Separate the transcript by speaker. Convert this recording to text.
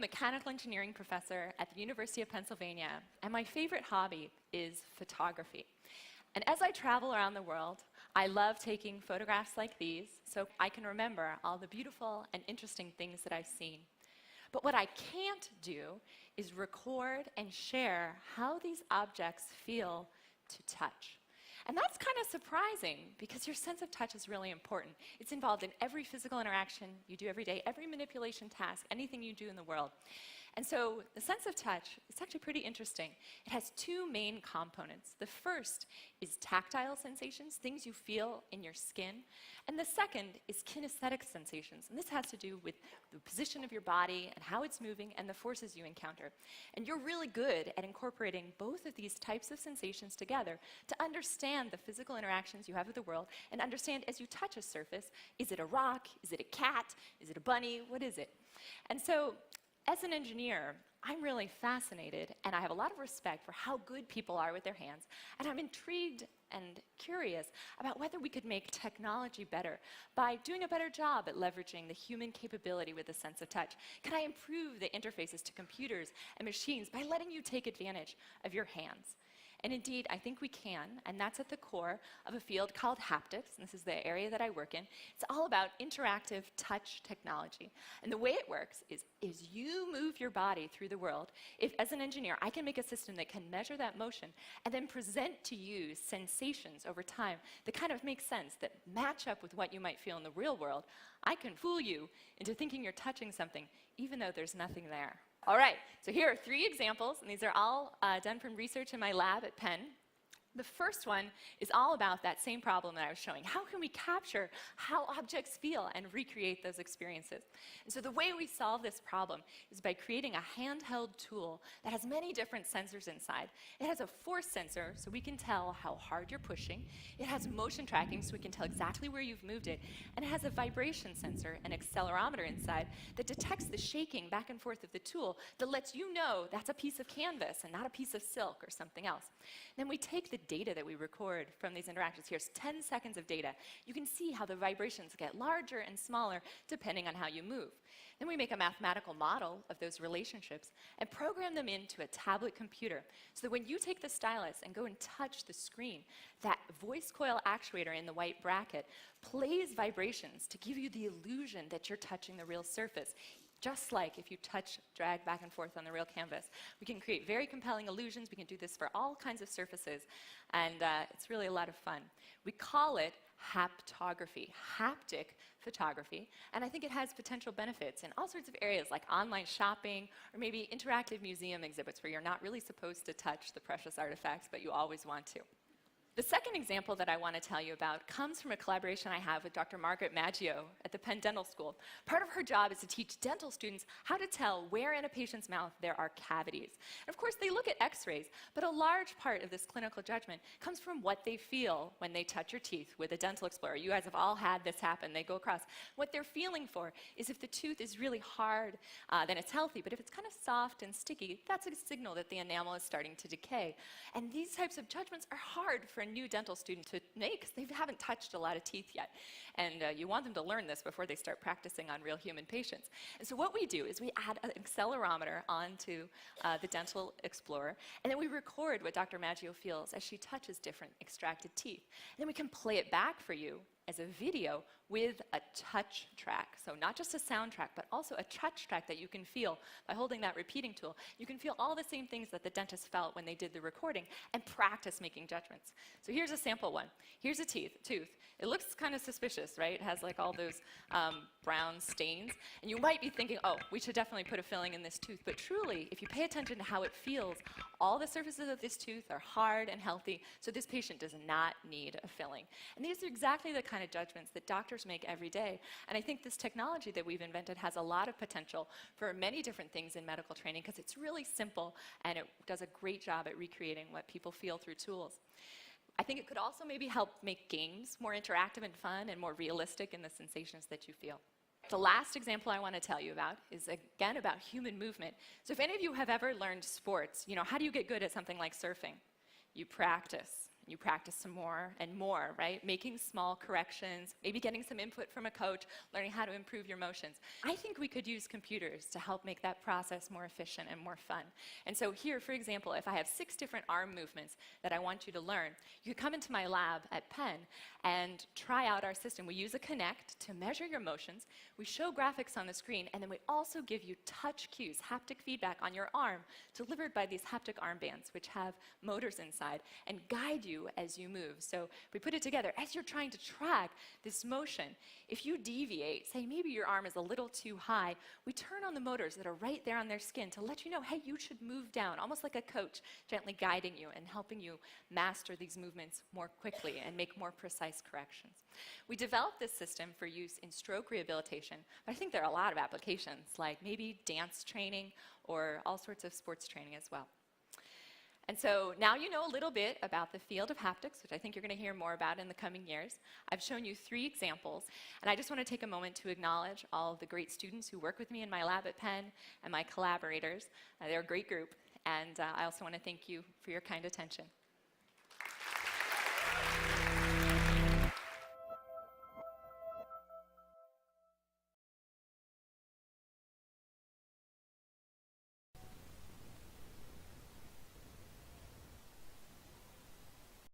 Speaker 1: mechanical engineering professor at the University of Pennsylvania, and my favorite hobby is photography. And as I travel around the world, I love taking photographs like these so I can remember all the beautiful and interesting things that I've seen. But what I can't do is record and share how these objects feel to touch. And that's kind of surprising because your sense of touch is really important. It's involved in every physical interaction you do every day, every manipulation task, anything you do in the world. And so the sense of touch, it's actually pretty interesting. It has two main components. The first is tactile sensations, things you feel in your skin. And the second is kinesthetic sensations. And this has to do with the position of your body and how it's moving and the forces you encounter. And you're really good at incorporating both of these types of sensations together to understand the physical interactions you have with the world and understand as you touch a surface, is it a rock? Is it a cat? Is it a bunny? What is it? And so, as an engineer, I'm really fascinated, and I have a lot of respect for how good people are with their hands, and I'm intrigued and curious about whether we could make technology better by doing a better job at leveraging the human capability with a sense of touch. Can I improve the interfaces to computers and machines by letting you take advantage of your hands? And indeed, I think we can, and that's at the core of a field called haptics, and this is the area that I work in. It's all about interactive touch technology. And the way it works is you move your body through the world. If, as an engineer, I can make a system that can measure that motion and then present to you sensations over time that kind of make sense, that match up with what you might feel in the real world, I can fool you into thinking you're touching something, even though there's nothing there. All right, so here are 3 examples, and these are all done from research in my lab at Penn. The first one is all about that same problem that I was showing. How can we capture how objects feel and recreate those experiences? And so the way we solve this problem is by creating a handheld tool that has many different sensors inside. It has a force sensor, so we can tell how hard you're pushing. It has motion tracking, so we can tell exactly where you've moved it. And it has a vibration sensor, an accelerometer inside, that detects the shaking back and forth of the tool that lets you know that's a piece of canvas and not a piece of silk or something else. Then we take the data that we record from these interactions. Here's 10 seconds of data. You can see how the vibrations get larger and smaller depending on how you move. Then we make a mathematical model of those relationships and program them into a tablet computer so that when you take the stylus and go and touch the screen, that voice coil actuator in the white bracket plays vibrations to give you the illusion that you're touching the real surface. Just like if you drag back and forth on the real canvas. We can create very compelling illusions. We can do this for all kinds of surfaces, and it's really a lot of fun. We call it haptography, haptic photography, and I think it has potential benefits in all sorts of areas like online shopping or maybe interactive museum exhibits where you're not really supposed to touch the precious artifacts, but you always want to. The second example that I want to tell you about comes from a collaboration I have with Dr. Margaret Maggio at the Penn Dental School. Part of her job is to teach dental students how to tell where in a patient's mouth there are cavities. And of course, they look at x-rays, but a large part of this clinical judgment comes from what they feel when they touch your teeth with a dental explorer. You guys have all had this happen. They go across. What they're feeling for is if the tooth is really hard, then it's healthy, but if it's kind of soft and sticky, that's a signal that the enamel is starting to decay. And these types of judgments are hard for a new dental student to make because they haven't touched a lot of teeth yet. And you want them to learn this before they start practicing on real human patients. And so what we do is we add an accelerometer onto the dental explorer, and then we record what Dr. Maggio feels as she touches different extracted teeth. And then we can play it back for you as a video with a touch track. So not just a sound track, but also a touch track that you can feel by holding that repeating tool. You can feel all the same things that the dentist felt when they did the recording and practice making judgments. So here's a sample one. Here's a tooth. It looks kind of suspicious, right? It has like all those brown stains. And you might be thinking, oh, we should definitely put a filling in this tooth. But truly, if you pay attention to how it feels, all the surfaces of this tooth are hard and healthy, so this patient does not need a filling. And these are exactly the kind of judgments that doctors make every day. And I think this technology that we've invented has a lot of potential for many different things in medical training because it's really simple and it does a great job at recreating what people feel through tools. I think it could also maybe help make games more interactive and fun and more realistic in the sensations that you feel. The last example I want to tell you about is, again, about human movement. So if any of you have ever learned sports, how do you get good at something like surfing? You practice. You practice some more and more, right? Making small corrections, maybe getting some input from a coach, learning how to improve your motions. I think we could use computers to help make that process more efficient and more fun. And so here, for example, if I have 6 different arm movements that I want you to learn, you could come into my lab at Penn and try out our system. We use a Kinect to measure your motions. We show graphics on the screen, and then we also give you touch cues, haptic feedback on your arm, delivered by these haptic armbands, which have motors inside, and guide you as you move. So we put it together. As you're trying to track this motion, if you deviate, say maybe your arm is a little too high, we turn on the motors that are right there on their skin to let you know, hey, you should move down, almost like a coach gently guiding you and helping you master these movements more quickly and make more precise corrections. We developed this system for use in stroke rehabilitation, but I think there are a lot of applications, like maybe dance training or all sorts of sports training as well. And so now you know a little bit about the field of haptics, which I think you're going to hear more about in the coming years. I've shown you 3 examples, and I just want to take a moment to acknowledge all of the great students who work with me in my lab at Penn and my collaborators. They're a great group, and I also want to thank you for your kind attention.